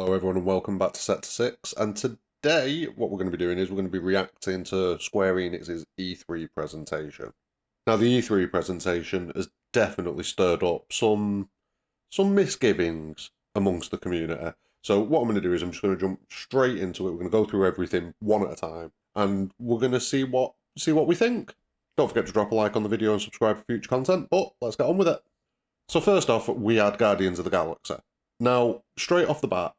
Hello everyone and welcome back to Sector 6, and today what we're going to be doing is we're going to be reacting to Square Enix's E3 presentation. Now the E3 presentation has definitely stirred up some misgivings amongst the community. So what I'm going to do is I'm just going to jump straight into it. We're going to go through everything one at a time and we're going to see what we think. Don't forget to drop a like on the video and subscribe for future content, but let's get on with it. So first off, we had Guardians of the Galaxy. Now, straight off the bat,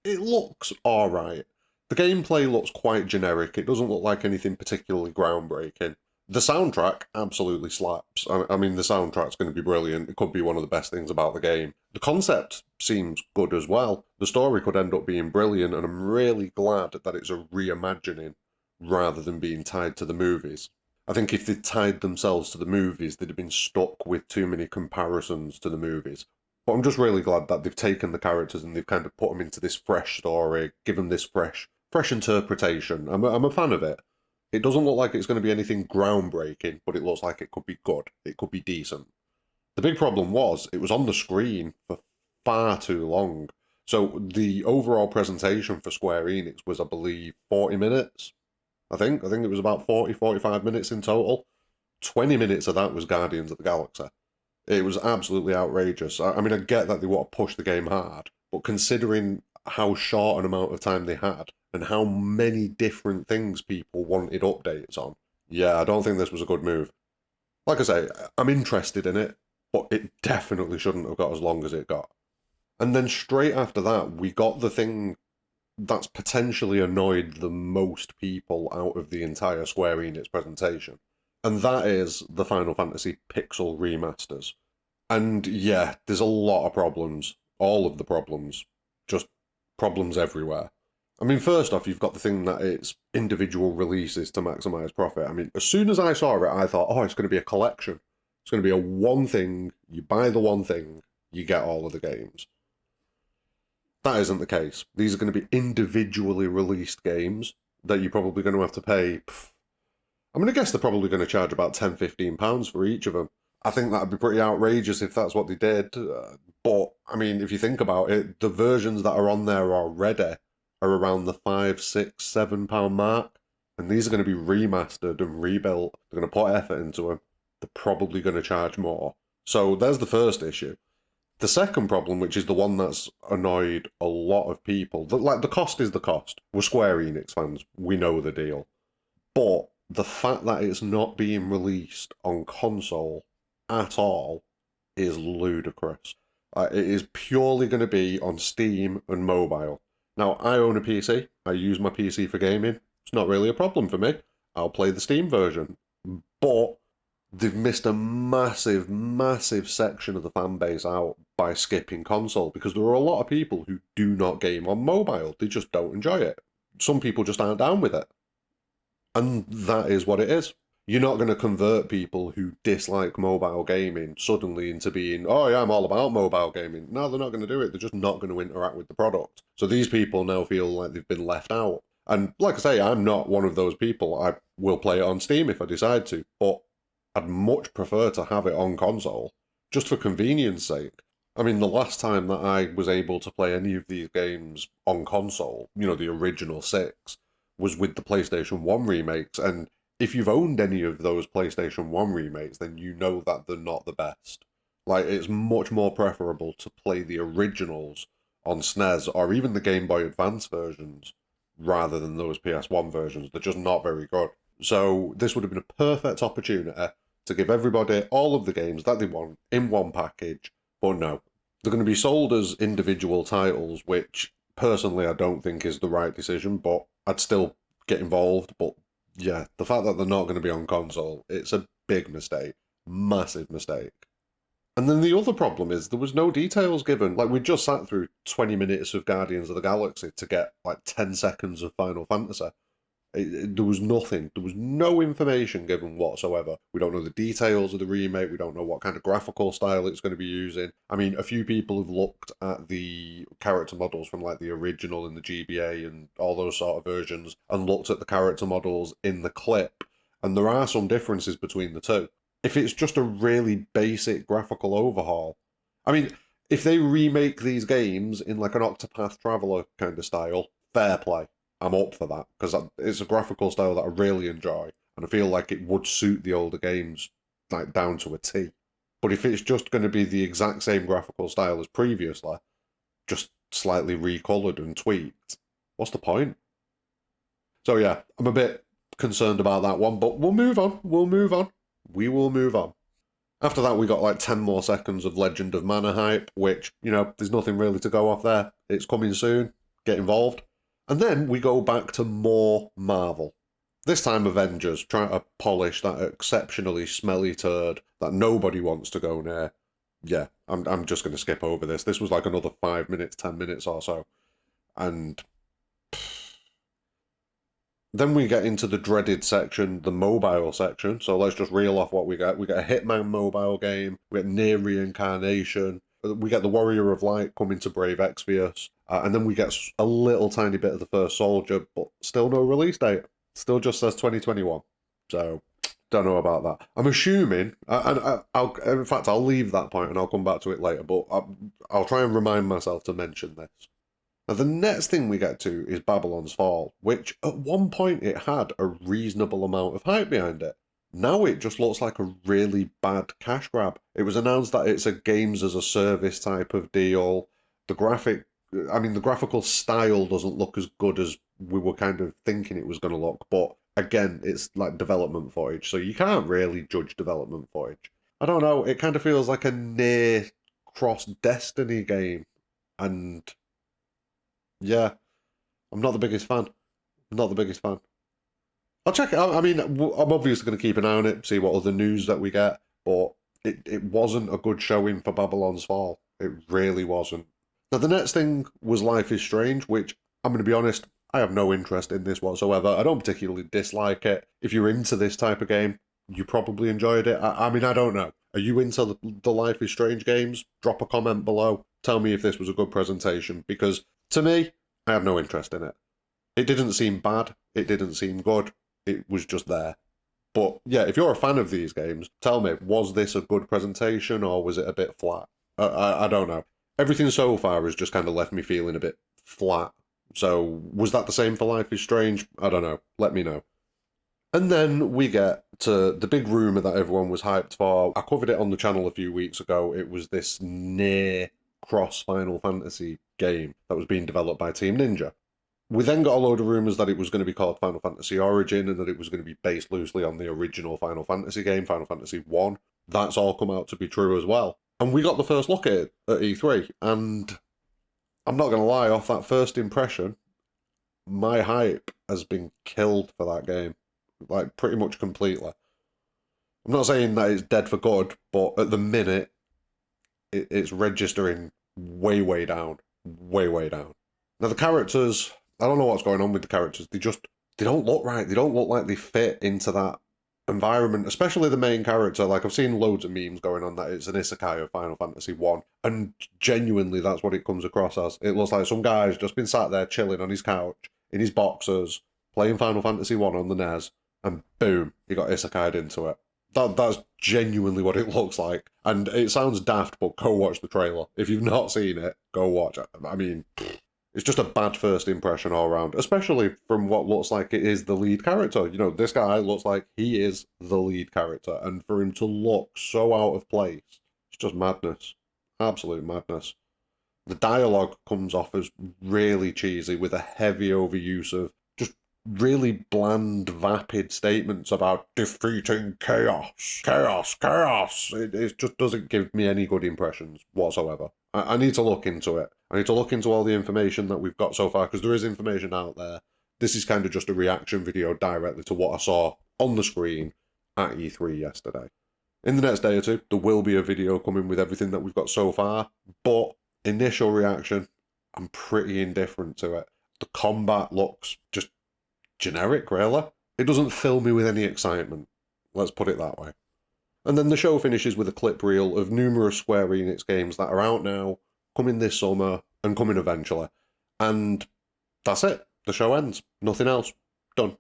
it looks alright. The gameplay looks quite generic. It doesn't look like anything particularly groundbreaking. The soundtrack absolutely slaps. I mean, the soundtrack's going to be brilliant. It could be one of the best things about the game. The concept seems good as well. The story could end up being brilliant, and I'm really glad that it's a reimagining rather than being tied to the movies. I think if they'd tied themselves to the movies, they'd have been stuck with too many comparisons to the movies. But I'm just really glad that they've taken the characters and they've kind of put them into this fresh story, given this fresh interpretation. I'm a fan of it. It doesn't look like it's going to be anything groundbreaking, but it looks like it could be good. It could be decent. The big problem was it was on the screen for far too long. So the overall presentation for Square Enix was, I believe, 40 minutes. I think it was about 45 minutes in total. 20 minutes of that was Guardians of the Galaxy. It was absolutely outrageous. I mean, I get that they want to push the game hard, but considering how short an amount of time they had and how many different things people wanted updates on, yeah, I don't think this was a good move. Like I say, I'm interested in it, but it definitely shouldn't have got as long as it got. And then straight after that, we got the thing that's potentially annoyed the most people out of the entire Square Enix presentation. And that is the Final Fantasy Pixel remasters. And yeah, there's a lot of problems. All of the problems. Just problems everywhere. I mean, first off, you've got the thing that it's individual releases to maximize profit. I mean, as soon as I saw it, I thought, oh, it's going to be a collection. It's going to be a one thing. You buy the one thing, you get all of the games. That isn't the case. These are going to be individually released games that you're probably going to have to pay. I'm going to guess they're probably going to charge about £10–15 for each of them. I think that'd be pretty outrageous if that's what they did. But, I mean, if you think about it, the versions that are on there already are around the £5, £6, £7 mark. And these are going to be remastered and rebuilt. They're going to put effort into them. They're probably going to charge more. So there's the first issue. The second problem, which is the one that's annoyed a lot of people, the cost is the cost. We're Square Enix fans. We know the deal. But the fact that it's not being released on console at all is ludicrous. It is purely going to be on Steam and mobile. Now, I own a PC. I use my PC for gaming. It's not really a problem for me. I'll play the Steam version. But they've missed a massive, massive section of the fan base out by skipping console, because there are a lot of people who do not game on mobile. They just don't enjoy it. Some people just aren't down with it. And that is what it is. You're not going to convert people who dislike mobile gaming suddenly into being, oh yeah, I'm all about mobile gaming. No, they're not going to do it. They're just not going to interact with the product. So these people now feel like they've been left out. And like I say, I'm not one of those people. I will play it on Steam if I decide to, but I'd much prefer to have it on console, just for convenience sake. I mean, the last time that I was able to play any of these games on console, you know, the original 6, was with the PlayStation 1 remakes, and if you've owned any of those PlayStation 1 remakes, then you know that they're not the best. Like, it's much more preferable to play the originals on SNES, or even the Game Boy Advance versions, rather than those PS1 versions. They're just not very good. So this would have been a perfect opportunity to give everybody all of the games that they want in one package, but no. They're going to be sold as individual titles, which personally I don't think is the right decision, but I'd still get involved. But yeah, the fact that they're not going to be on console, it's a big mistake. Massive mistake. And then the other problem is there was no details given. Like, we just sat through 20 minutes of Guardians of the Galaxy to get like 10 seconds of Final Fantasy. There was nothing. There was no information given whatsoever. We don't know the details of the remake. We don't know what kind of graphical style it's going to be using. I mean, a few people have looked at the character models from like the original and the GBA and all those sort of versions and looked at the character models in the clip. And there are some differences between the two. If it's just a really basic graphical overhaul, I mean, If they remake these games in like an Octopath Traveler kind of style, fair play. I'm up for that because it's a graphical style that I really enjoy, and I feel like it would suit the older games like down to a T. But if it's just going to be the exact same graphical style as previously, just slightly recolored and tweaked, what's the point? So yeah, I'm a bit concerned about that one, but we'll move on. We'll move on. We will move on. After that, we got like 10 more seconds of Legend of Mana hype, which, there's nothing really to go off there. It's coming soon. Get involved. And then we go back to more Marvel. This time Avengers, trying to polish that exceptionally smelly turd that nobody wants to go near. Yeah, I'm just going to skip over this. This was like another 5 minutes, 10 minutes or so. And then we get into the dreaded section, the mobile section. So let's just reel off what we get. We get a Hitman mobile game. We get Near Reincarnation. We get the Warrior of Light coming to Brave Exvius. And then we get a little tiny bit of the First Soldier, but still no release date. Still just says 2021. So, don't know about that. I'm assuming, in fact, I'll leave that point and I'll come back to it later, but I'll try and remind myself to mention this. Now, the next thing we get to is Babylon's Fall, which at one point it had a reasonable amount of hype behind it. Now it just looks like a really bad cash grab. It was announced that it's a games as a service type of deal. The graphical style doesn't look as good as we were kind of thinking it was going to look, but again, it's like development footage, so you can't really judge development footage. I don't know, it kind of feels like a near cross Destiny game, and yeah, I'm not the biggest fan. I'm not the biggest fan. I'll check it out. I mean, I'm obviously going to keep an eye on it, see what other news that we get, but it wasn't a good showing for Babylon's Fall. It really wasn't. Now, the next thing was Life is Strange, which, I'm going to be honest, I have no interest in this whatsoever. I don't particularly dislike it. If you're into this type of game, you probably enjoyed it. I mean, I don't know. Are you into the Life is Strange games? Drop a comment below. Tell me if this was a good presentation, because to me, I had no interest in it. It didn't seem bad. It didn't seem good. It was just there. But yeah, if you're a fan of these games, tell me, was this a good presentation or was it a bit flat? I don't know. Everything so far has just kind of left me feeling a bit flat. So was that the same for Life is Strange? I don't know. Let me know. And then we get to the big rumour that everyone was hyped for. I covered it on the channel a few weeks ago. It was this near cross Final Fantasy game that was being developed by Team Ninja. We then got a load of rumours that it was going to be called Final Fantasy Origin and that it was going to be based loosely on the original Final Fantasy game, Final Fantasy 1. That's all come out to be true as well. And we got the first look at it at E3, and I'm not going to lie, off that first impression, my hype has been killed for that game. Like, pretty much completely. I'm not saying that it's dead for good, but at the minute, it's registering way, way down. Way, way down. Now, the characters, I don't know what's going on with the characters. They don't look right. They don't look like they fit into that environment, especially the main character. Like, I've seen loads of memes going on that it's an isekai of Final Fantasy 1, and genuinely that's what it comes across as. It looks like some guy's just been sat there chilling on his couch, in his boxers, playing Final Fantasy 1 on the NES, and boom, he got isekai'd into it. That's genuinely what it looks like. And it sounds daft, but go watch the trailer. If you've not seen it, go watch it. I mean, it's just a bad first impression all around, especially from what looks like it is the lead character. This guy looks like he is the lead character, and for him to look so out of place, it's just madness. Absolute madness. The dialogue comes off as really cheesy with a heavy overuse of just really bland, vapid statements about defeating chaos. Chaos, chaos. It just doesn't give me any good impressions whatsoever. I need to look into it. I need to look into all the information that we've got so far, because there is information out there. This is kind of just a reaction video directly to what I saw on the screen at E3 yesterday. In the next day or two, there will be a video coming with everything that we've got so far, but initial reaction, I'm pretty indifferent to it. The combat looks just generic, really. It doesn't fill me with any excitement. Let's put it that way. And then the show finishes with a clip reel of numerous Square Enix games that are out now, coming this summer, and coming eventually. And that's it. The show ends. Nothing else. Done.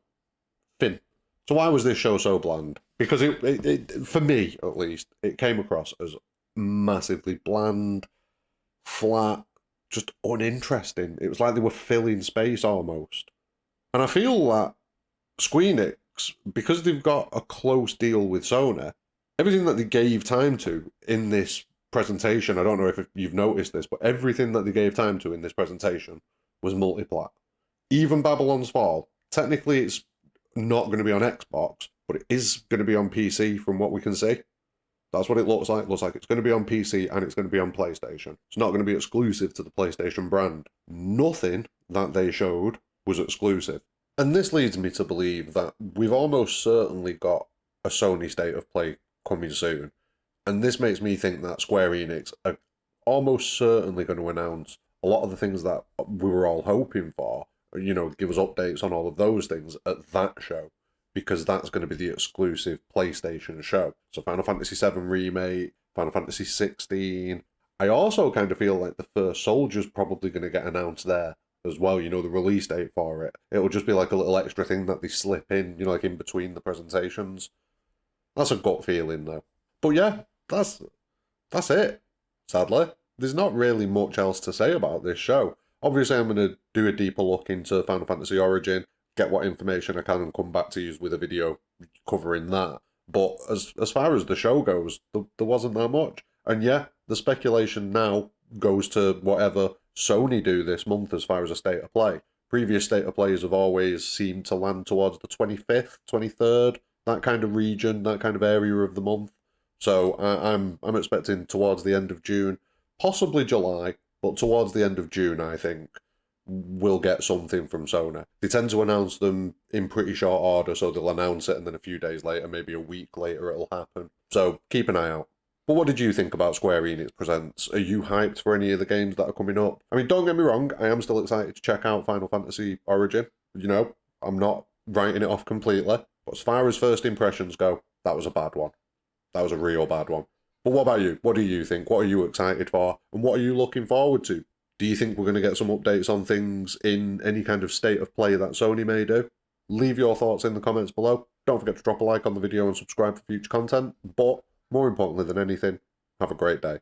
Fin. So why was this show so bland? Because it for me, at least, it came across as massively bland. flat, just uninteresting. It was like they were filling space almost. And I feel that Square Enix, because they've got a close deal with Sony, everything that they gave time to in this presentation, I don't know if you've noticed this, but everything that they gave time to in this presentation was multiplat. Even Babylon's Fall, technically it's not going to be on Xbox, but it is going to be on PC from what we can see. That's what it looks like. It looks like it's going to be on PC and it's going to be on PlayStation. It's not going to be exclusive to the PlayStation brand. Nothing that they showed was exclusive. And this leads me to believe that we've almost certainly got a Sony State of Play coming soon. And this makes me think that Square Enix are almost certainly going to announce a lot of the things that we were all hoping for. You know, give us updates on all of those things at that show, because that's going to be the exclusive PlayStation show. So Final Fantasy VII Remake, Final Fantasy 16. I also kind of feel like the first Soldier's probably going to get announced there as well, you know, the release date for it. It'll just be like a little extra thing that they slip in, you know, like in between the presentations. That's a gut feeling though. But yeah, that's it. Sadly, there's not really much else to say about this show. Obviously, I'm going to do a deeper look into Final Fantasy Origin, get what information I can, and come back to you with a video covering that. But as far as the show goes, there wasn't that much. And yeah, the speculation now goes to whatever Sony do this month as far as a state of play. Previous state of plays have always seemed to land towards the 25th, 23rd, that kind of region, that kind of area of the month. So I'm expecting towards the end of June, possibly July, but towards the end of June, I think we'll get something from Sony. They tend to announce them in pretty short order, so they'll announce it and then a few days later, maybe a week later, it'll happen. So keep an eye out. But what did you think about Square Enix Presents? Are you hyped for any of the games that are coming up? I mean, don't get me wrong, I am still excited to check out Final Fantasy Origin. You know, I'm not writing it off completely. But as far as first impressions go, that was a bad one. That was a real bad one. But what about you? What do you think? What are you excited for? And what are you looking forward to? Do you think we're going to get some updates on things in any kind of state of play that Sony may do? Leave your thoughts in the comments below. Don't forget to drop a like on the video and subscribe for future content. But more importantly than anything, have a great day.